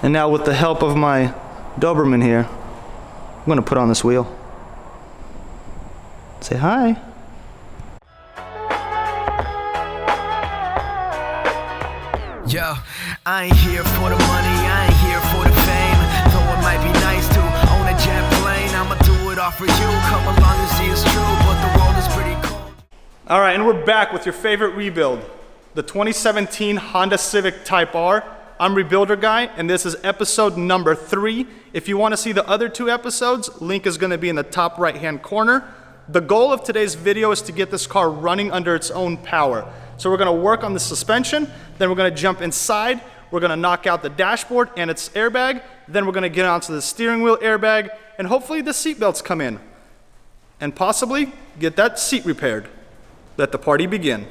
And now with the help of my Doberman here, I'm gonna put on this wheel. Say hi. Yo, I ain't here for the money, I ain't here for the fame. Though it might be nice to own a jet plane, I'ma do it all for you. Come along and see it's true, but the world is pretty cold. All right, and we're back with your favorite rebuild, the 2017 Honda Civic Type R. I'm Rebuilder Guy, and this is episode number 3. If you want to see the other 2 episodes, link is going to be in the top right-hand corner. The goal of today's video is to get this car running under its own power. So we're going to work on the suspension, then we're going to jump inside, we're going to knock out the dashboard and its airbag, then we're going to get onto the steering wheel airbag, and hopefully the seat belts come in. And possibly get that seat repaired. Let the party begin.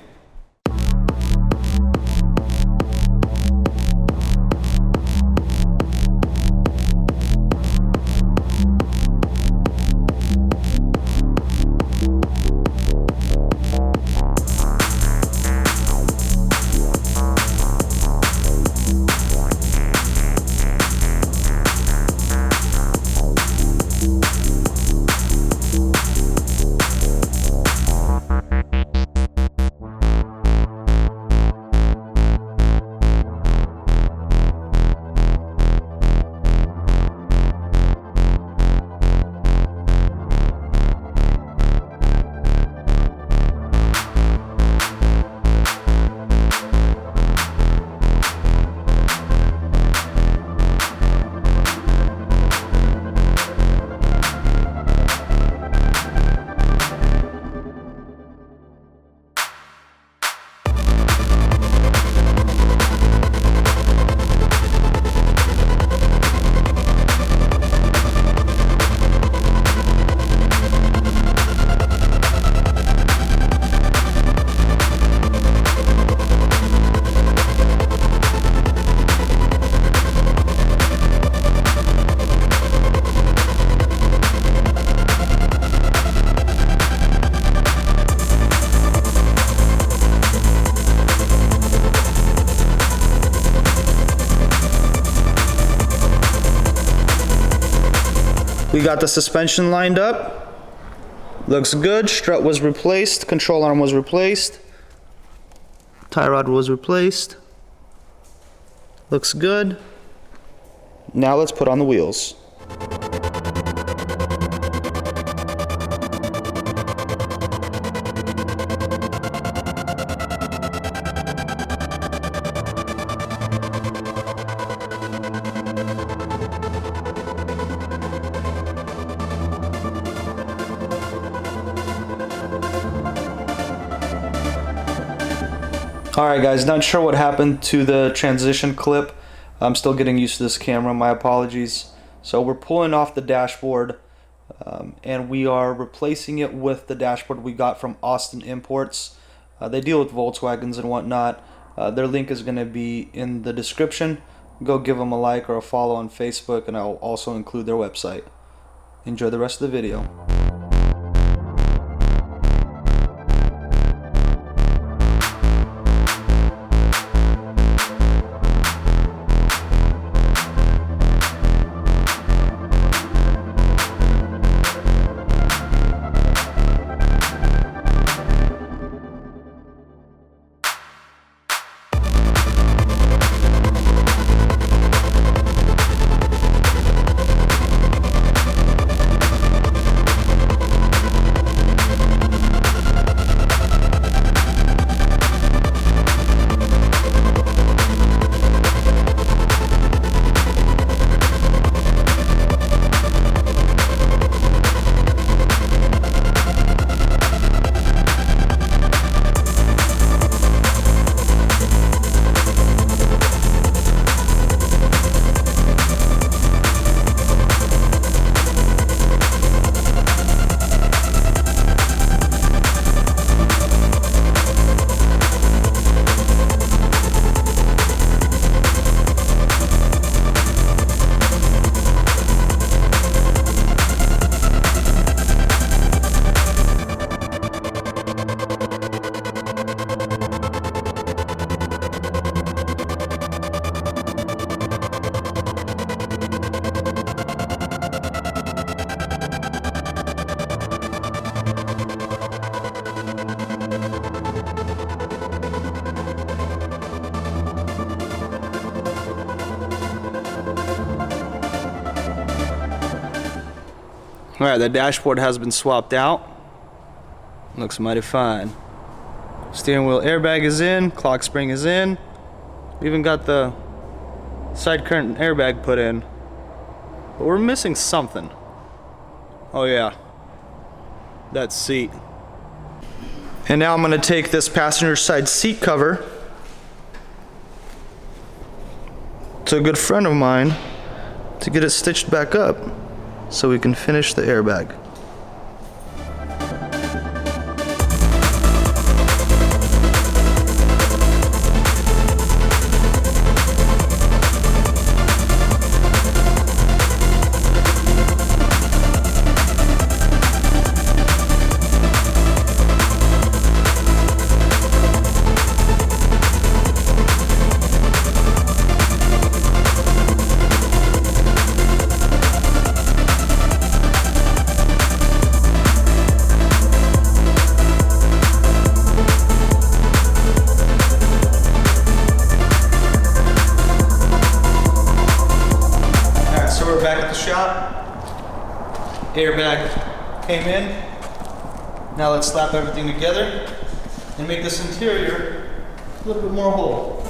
We got the suspension lined up. Looks good. Strut was replaced. Control arm was replaced. Tie rod was replaced. Looks good. Now let's put on the wheels. Alright guys, not sure what happened to the transition clip. I'm still getting used to this camera, my apologies. So we're pulling off the dashboard and we are replacing it with the dashboard we got from Austin Imports. They deal with Volkswagens and whatnot. Their link is going to be in the description. Go give them a like or a follow on Facebook, and I'll also include their website. Enjoy the rest of the video. Alright, the dashboard has been swapped out. Looks mighty fine. Steering wheel airbag is in, clock spring is in. We even got the side curtain airbag put in. But we're missing something. Oh yeah, that seat. And now I'm gonna take this passenger side seat cover to a good friend of mine to get it stitched back up so we can finish the airbag. Back at the shop, airbag came in. Now let's slap everything together and make this interior a little bit more whole.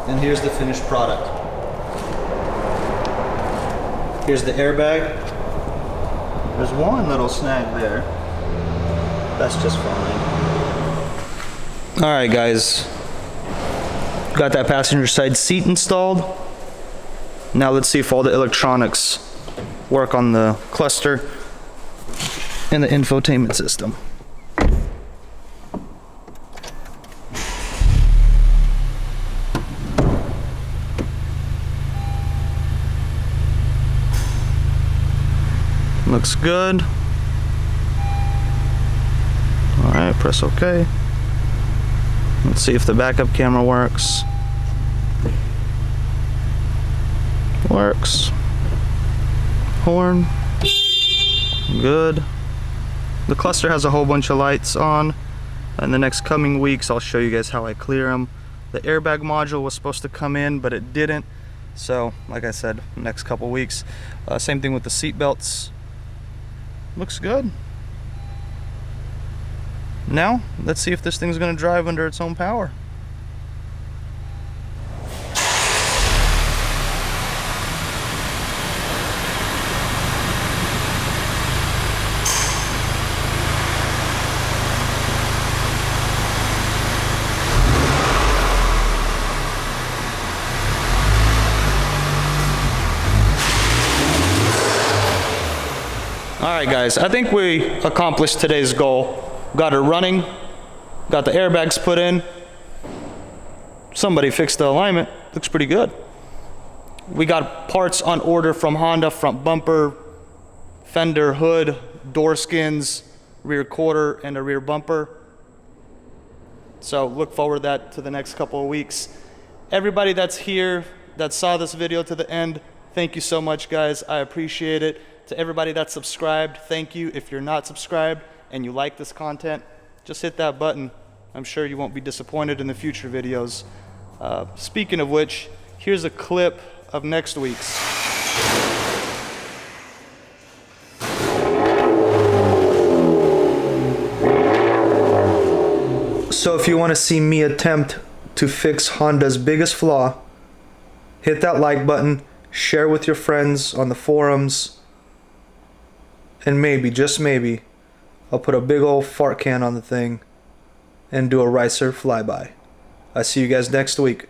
And here's the finished product. Here's the airbag. There's one little snag there. That's just fine. Alright guys, got that passenger side seat installed. Now let's see if all the electronics work on the cluster and the infotainment system. Looks good. Alright, press OK. Let's see if the backup camera works. Works. Horn. Good. The cluster has a whole bunch of lights on. In the next coming weeks, I'll show you guys how I clear them. The airbag module was supposed to come in, but it didn't. So, like I said, next couple weeks. Same thing with the seat belts. Looks good. Now, let's see if this thing's gonna drive under its own power. Alright guys, I think we accomplished today's goal. Got it running, got the airbags put in. Somebody fixed the alignment, looks pretty good. We got parts on order from Honda, front bumper, fender, hood, door skins, rear quarter, and a rear bumper. So look forward to that to the next couple of weeks. Everybody that's here, that saw this video to the end, thank you so much guys, I appreciate it. To everybody that's subscribed, thank you. If you're not subscribed and you like this content, just hit that button. I'm sure you won't be disappointed in the future videos. Speaking of which, here's a clip of next week's. So if you want to see me attempt to fix Honda's biggest flaw, hit that like button, share with your friends on the forums, and maybe, just maybe, I'll put a big old fart can on the thing and do a ricer flyby. I see you guys next week.